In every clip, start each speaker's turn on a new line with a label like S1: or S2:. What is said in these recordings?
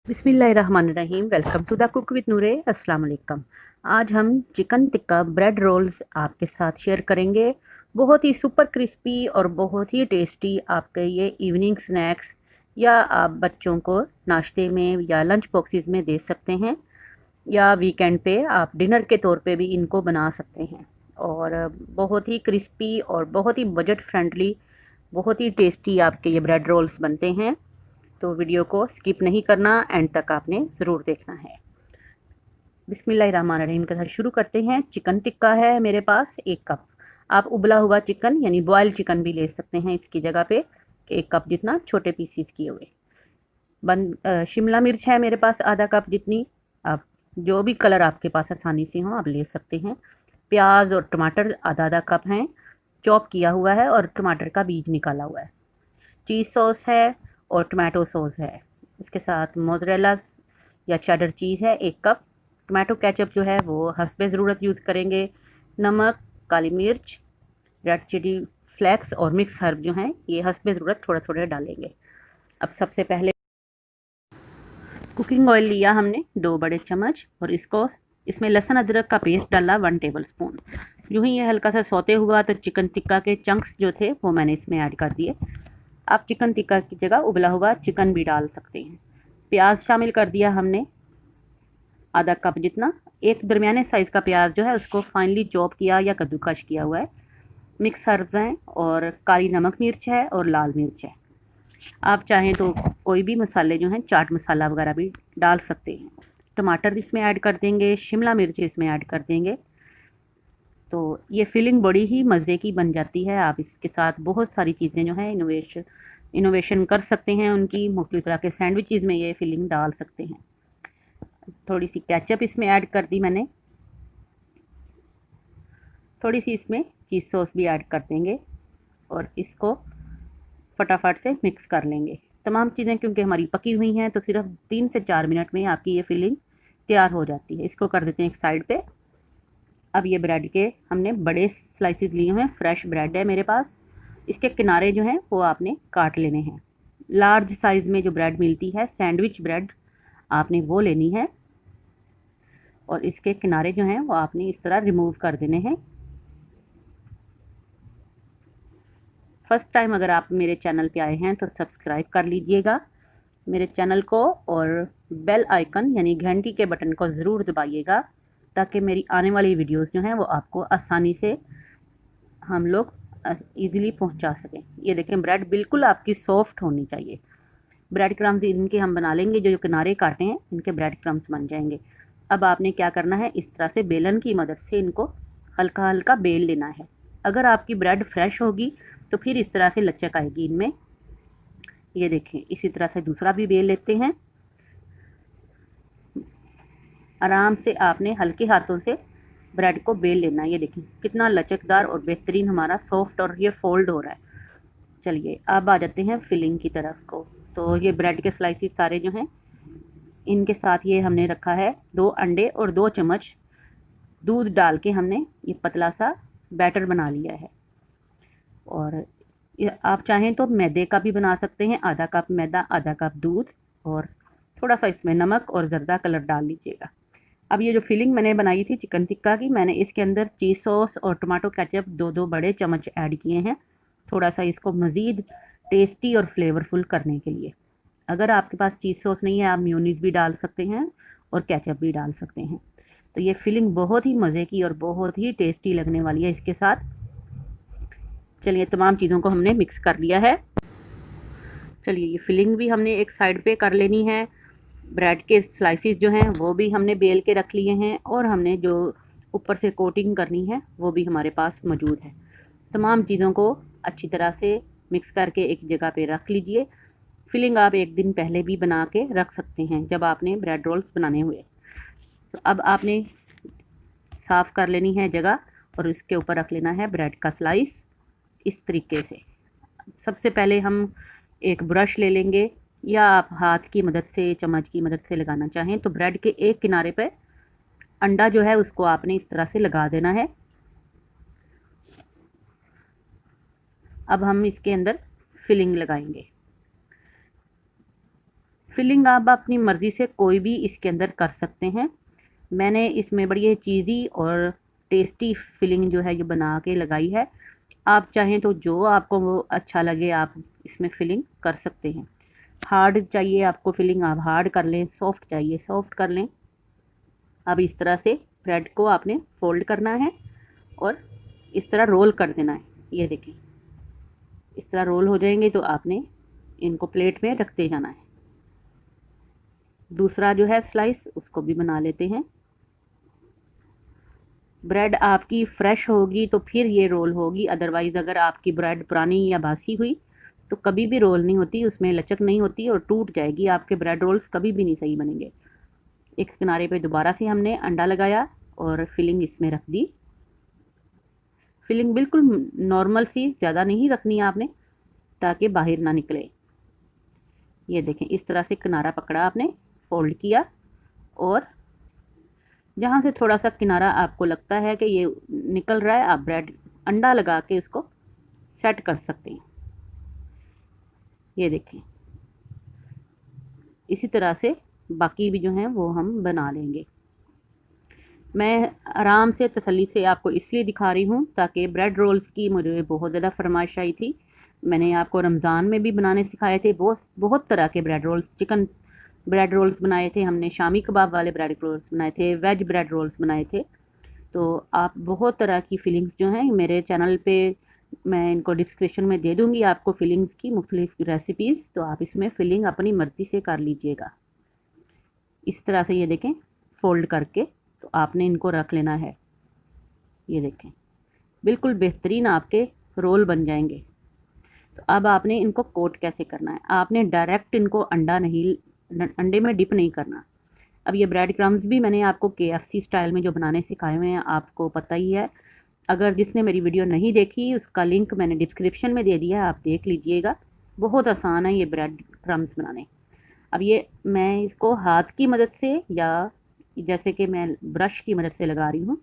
S1: बिस्मिल्लाहिर्रहमानिर्रहीम। Welcome to the cook with Noore. अस्सलाम वालेकुम। आज हम चिकन टिक्का ब्रेड रोल्स आपके साथ शेयर करेंगे। बहुत ही सुपर क्रिस्पी और बहुत ही टेस्टी आपके ये इवनिंग स्नैक्स या आप बच्चों को नाश्ते में या लंच बॉक्सेस में दे सकते हैं, या वीकेंड पे आप डिनर के तौर पे भी इनको बना सकते हैं। और बहुत ही क्रिस्पी और बहुत ही बजट फ्रेंडली, बहुत ही टेस्टी आपके ये ब्रेड रोल्स बनते हैं। तो वीडियो को स्किप नहीं करना, एंड तक आपने ज़रूर देखना है। बिस्मिल्लाहिर्रहमानिर्रहीम के साथ शुरू करते हैं। चिकन टिक्का है मेरे पास 1 कप। आप उबला हुआ चिकन यानी बॉयल चिकन भी ले सकते हैं इसकी जगह पे। 1 कप जितना छोटे पीसीस किए हुए। शिमला मिर्च है मेरे पास आधा कप जितनी। आप जो भी कलर आपके पास आसानी से हो आप ले सकते हैं। प्याज और टमाटर आधा आधा कप हैं, चॉप किया हुआ है और टमाटर का बीज निकाला हुआ है। चीज़ सॉस है और टमाटो सॉस है। इसके साथ मोज़रेला या चेडर चीज़ है 1 कप। टमाटो केचप जो है वो हस्बे ज़रूरत यूज़ करेंगे। नमक, काली मिर्च, रेड चिली फ्लेक्स और मिक्स हर्ब जो हैं ये हस्बे ज़रूरत थोड़ा थोड़ा डालेंगे। अब सबसे पहले कुकिंग ऑयल लिया हमने 2 बड़े चम्मच, और इसमें लहसुन अदरक का पेस्ट डाला 1 टेबल स्पून। यूँ ही ये हल्का सा सौते हुआ तो चिकन टिक्का के चंक्स जो थे वो मैंने इसमें ऐड कर दिए। आप चिकन टिक्का की जगह उबला हुआ चिकन भी डाल सकते हैं। प्याज शामिल कर दिया हमने आधा कप जितना। एक दरमियाने साइज़ का प्याज जो है उसको फाइनली चॉप किया या कद्दूकश किया हुआ है। मिक्स हर्ब्स हैं और काली नमक मिर्च है और लाल मिर्च है। आप चाहें तो कोई भी मसाले जो हैं चाट मसाला वगैरह भी डाल सकते हैं। टमाटर इसमें ऐड कर देंगे, शिमला मिर्च इसमें ऐड कर देंगे। तो ये फिलिंग बड़ी ही मज़े की बन जाती है। आप इसके साथ बहुत सारी चीज़ें जो हैं इनोवेशन कर सकते हैं उनकी। मुख्तलिफ तरह के सैंडविचेज़ में ये फिलिंग डाल सकते हैं। थोड़ी सी केचप इसमें ऐड कर दी मैंने। थोड़ी सी इसमें चीज़ सॉस भी ऐड कर देंगे और इसको फटाफट से मिक्स कर लेंगे। तमाम चीज़ें क्योंकि हमारी पकी हुई हैं तो सिर्फ 3 से 4 मिनट में आपकी ये फिलिंग तैयार हो जाती है। इसको कर देते हैं एक साइड पे। अब ये ब्रेड के हमने बड़े स्लाइसेस लिए हुए हैं, फ्रेश ब्रेड है मेरे पास। इसके किनारे जो हैं वो आपने काट लेने हैं। लार्ज साइज़ में जो ब्रेड मिलती है सैंडविच ब्रेड, आपने वो लेनी है और इसके किनारे जो हैं वो आपने इस तरह रिमूव कर देने हैं। फर्स्ट टाइम अगर आप मेरे चैनल पे आए हैं तो सब्सक्राइब कर लीजिएगा मेरे चैनल को, और बेल आइकन यानी घंटी के बटन को ज़रूर दबाइएगा ताकि मेरी आने वाली वीडियोस जो हैं वो आपको आसानी से हम लोग इजीली पहुंचा सकें। ये देखें ब्रेड बिल्कुल आपकी सॉफ्ट होनी चाहिए। ब्रेड क्रम्स इनके हम बना लेंगे, जो किनारे काटे हैं इनके ब्रेड क्रम्स बन जाएंगे। अब आपने क्या करना है, इस तरह से बेलन की मदद से इनको हल्का हल्का बेल लेना है। अगर आपकी ब्रेड फ्रेश होगी तो फिर इस तरह से लचक आएगी इनमें। ये देखें इसी तरह से दूसरा भी बेल लेते हैं। आराम से आपने हल्के हाथों से ब्रेड को बेल लेना है। ये देखें कितना लचकदार और बेहतरीन हमारा सॉफ्ट और ये फोल्ड हो रहा है। चलिए अब आ जाते हैं फिलिंग की तरफ को। तो ये ब्रेड के स्लाइसिस सारे जो हैं इनके साथ ये हमने रखा है 2 अंडे और 2 चम्मच दूध डाल के हमने ये पतला सा बैटर बना लिया है। और आप चाहें तो मैदे का भी बना सकते हैं। आधा कप मैदा, आधा कप दूध और थोड़ा सा इसमें नमक और ज़र्दा कलर डाल लीजिएगा। अब ये जो फिलिंग मैंने बनाई थी चिकन टिक्का की, मैंने इसके अंदर चीज़ सॉस और टमाटो केचप 2 बड़े चम्मच ऐड किए हैं, थोड़ा सा इसको मज़ीद टेस्टी और फ्लेवरफुल करने के लिए। अगर आपके पास चीज़ सॉस नहीं है आप मेयोनीज़ भी डाल सकते हैं और केचप भी डाल सकते हैं। तो ये फिलिंग बहुत ही मज़े की और बहुत ही टेस्टी लगने वाली है इसके साथ। चलिए तमाम चीज़ों को हमने मिक्स कर लिया है। चलिए ये फिलिंग भी हमने एक साइड पे कर लेनी है। ब्रेड के स्लाइसिस जो हैं वो भी हमने बेल के रख लिए हैं, और हमने जो ऊपर से कोटिंग करनी है वो भी हमारे पास मौजूद है। तमाम चीज़ों को अच्छी तरह से मिक्स करके एक जगह पे रख लीजिए। फिलिंग आप एक दिन पहले भी बना के रख सकते हैं जब आपने ब्रेड रोल्स बनाने हुए। तो अब आपने साफ़ कर लेनी है जगह और इसके ऊपर रख लेना है ब्रेड का स्लाइस इस तरीके से। सबसे पहले हम एक ब्रश ले लेंगे, या आप हाथ की मदद से चम्मच की मदद से लगाना चाहें तो ब्रेड के एक किनारे पर अंडा जो है उसको आपने इस तरह से लगा देना है। अब हम इसके अंदर फिलिंग लगाएंगे। फिलिंग आप अपनी मर्ज़ी से कोई भी इसके अंदर कर सकते हैं। मैंने इसमें बड़ी चीज़ी और टेस्टी फिलिंग जो है ये बना के लगाई है। आप चाहें तो जो आपको वो अच्छा लगे आप इसमें फिलिंग कर सकते हैं। हार्ड चाहिए आपको फिलिंग, आप हार्ड कर लें, सॉफ्ट चाहिए सॉफ्ट कर लें। अब इस तरह से ब्रेड को आपने फोल्ड करना है और इस तरह रोल कर देना है। ये देखें, इस तरह रोल हो जाएंगे तो आपने इनको प्लेट में रखते जाना है। दूसरा जो है स्लाइस उसको भी बना लेते हैं। ब्रेड आपकी फ्रेश होगी तो फिर ये रोल होगी, अदरवाइज़ अगर आपकी ब्रेड पुरानी या बासी हुई तो कभी भी रोल नहीं होती, उसमें लचक नहीं होती और टूट जाएगी। आपके ब्रेड रोल्स कभी भी नहीं सही बनेंगे। एक किनारे पे दोबारा से हमने अंडा लगाया और फिलिंग इसमें रख दी। फिलिंग बिल्कुल नॉर्मल सी, ज़्यादा नहीं रखनी है आपने ताकि बाहर ना निकले। ये देखें, इस तरह से किनारा पकड़ा आपने, फोल्ड किया और जहाँ से थोड़ा सा किनारा आपको लगता है कि ये निकल रहा है, आप ब्रेड अंडा लगा के इसको सेट कर सकते हैं। ये देखें, इसी तरह से बाकी भी जो हैं वो हम बना लेंगे। मैं आराम से तसल्ली से आपको इसलिए दिखा रही हूँ ताकि ब्रेड रोल्स की मुझे बहुत ज़्यादा फरमाइश आई थी। मैंने आपको रमज़ान में भी बनाने सिखाए थे, बहुत तरह के bread rolls, chicken bread rolls बनाए थे हमने, शामी कबाब वाले ब्रेड रोल्स बनाए थे, वेज ब्रेड रोल्स बनाए थे। तो आप बहुत तरह की फिलिंग्स जो हैं मेरे चैनल पे मैं इनको डिस्क्रिप्शन में दे दूँगी आपको, फिलिंग्स की मुख्तलिफ रेसिपीज़, तो आप इसमें फिलिंग अपनी मर्ज़ी से कर लीजिएगा। इस तरह से ये देखें फ़ोल्ड करके तो आपने इनको रख लेना है। ये देखें, बिल्कुल बेहतरीन आपके रोल बन जाएंगे। तो अब आपने इनको कोट कैसे करना है, आपने डायरेक्ट इनको अंडे में डिप नहीं करना। अब ये ब्रेड क्रम्स भी मैंने आपको KFC स्टाइल में जो बनाने सिखाए हुए हैं, आपको पता ही है। अगर जिसने मेरी वीडियो नहीं देखी उसका लिंक मैंने डिस्क्रिप्शन में दे दिया है, आप देख लीजिएगा। बहुत आसान है ये ब्रेड क्रम्स बनाने। अब ये मैं इसको हाथ की मदद से या जैसे कि मैं ब्रश की मदद से लगा रही हूँ,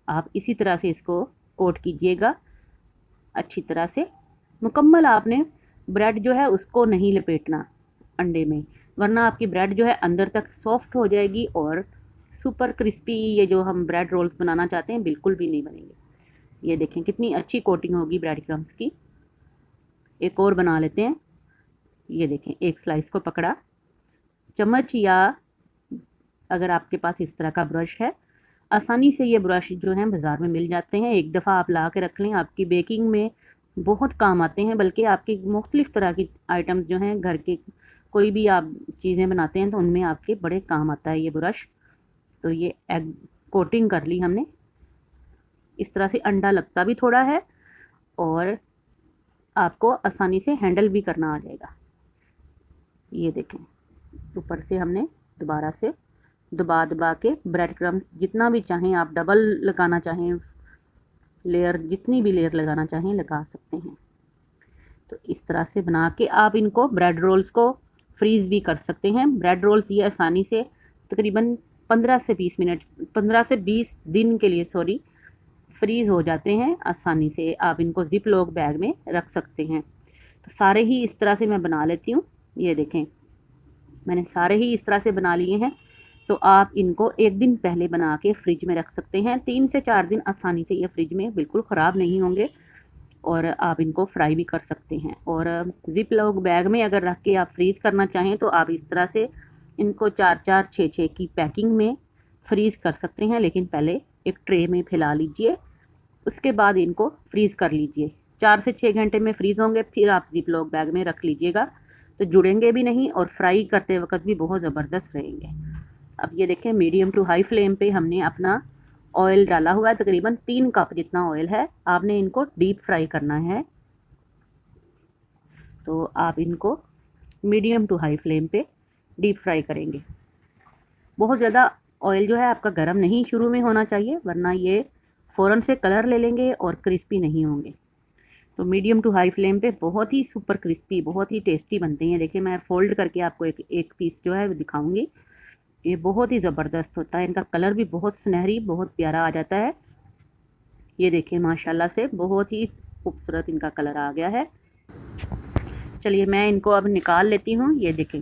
S1: आप इसी तरह से इसको कोट कीजिएगा अच्छी तरह से। मुकम्मल आपने ब्रेड जो है उसको नहीं लपेटना अंडे में, वरना आपकी ब्रेड जो है अंदर तक सॉफ्ट हो जाएगी और सुपर क्रिस्पी ये जो हम ब्रेड रोल्स बनाना चाहते हैं बिल्कुल भी नहीं बनेंगे। ये देखें कितनी अच्छी कोटिंग होगी ब्रेड क्रम्स की। एक और बना लेते हैं। ये देखें, एक स्लाइस को पकड़ा, चम्मच या अगर आपके पास इस तरह का ब्रश है, आसानी से ये ब्रश जो हैं बाज़ार में मिल जाते हैं, एक दफ़ा आप ला के रख लें, आपकी बेकिंग में बहुत काम आते हैं। बल्कि आपकी मुख्तलिफ़ तरह की आइटम्स जो हैं घर के कोई भी आप चीज़ें बनाते हैं तो उनमें आपके बड़े काम आता है ये ब्रश। तो ये एग कोटिंग कर ली हमने। इस तरह से अंडा लगता भी थोड़ा है और आपको आसानी से हैंडल भी करना आ जाएगा। ये देखें, ऊपर से हमने दोबारा से दबा के ब्रेड क्रम्स जितना भी चाहें आप डबल लगाना चाहें लेयर, जितनी भी लेयर लगाना चाहें लगा सकते हैं। तो इस तरह से बना के आप इनको ब्रेड रोल्स को फ्रीज़ भी कर सकते हैं। ब्रेड रोल्स ये आसानी से तकरीबन 15 से 20 दिन के लिए फ्रीज़ हो जाते हैं आसानी से। आप इनको ज़िप लॉक बैग में रख सकते हैं। तो सारे ही इस तरह से मैं बना लेती हूँ। ये देखें, मैंने सारे ही इस तरह से बना लिए हैं। तो आप इनको एक दिन पहले बना के फ्रिज में रख सकते हैं। 3 से 4 दिन आसानी से ये फ्रिज में बिल्कुल ख़राब नहीं होंगे और आप इनको फ्राई भी कर सकते हैं। और ज़िप लॉक बैग में अगर रख के आप फ्रीज़ करना चाहें तो आप इस तरह से इनको 4-4, 6-6 की पैकिंग में फ्रीज़ कर सकते हैं। लेकिन पहले एक ट्रे में फैला लीजिए, उसके बाद इनको फ्रीज़ कर लीजिए। 4 से 6 घंटे में फ्रीज़ होंगे, फिर आप ज़िप लॉक बैग में रख लीजिएगा तो जुड़ेंगे भी नहीं और फ्राई करते वक्त भी बहुत ज़बरदस्त रहेंगे। अब ये देखें, मीडियम टू हाई फ्लेम पे हमने अपना ऑयल डाला हुआ है, तकरीबन 3 कप जितना ऑयल है। आपने इनको डीप फ्राई करना है, तो आप इनको मीडियम टू हाई फ्लेम पे डीप फ्राई करेंगे। बहुत ज़्यादा ऑयल जो है आपका गर्म नहीं शुरू में होना चाहिए, वरना ये फ़ौरन से कलर ले लेंगे और क्रिस्पी नहीं होंगे। तो मीडियम टू हाई फ्लेम पे बहुत ही सुपर क्रिस्पी, बहुत ही टेस्टी बनते हैं। देखिए, मैं फ़ोल्ड करके आपको एक पीस जो है वो दिखाऊंगी। ये बहुत ही ज़बरदस्त होता है, इनका कलर भी बहुत सुनहरी, बहुत प्यारा आ जाता है। ये देखिए, माशाल्लाह से बहुत ही खूबसूरत इनका कलर आ गया है। चलिए मैं इनको अब निकाल लेती हूँ। ये देखें,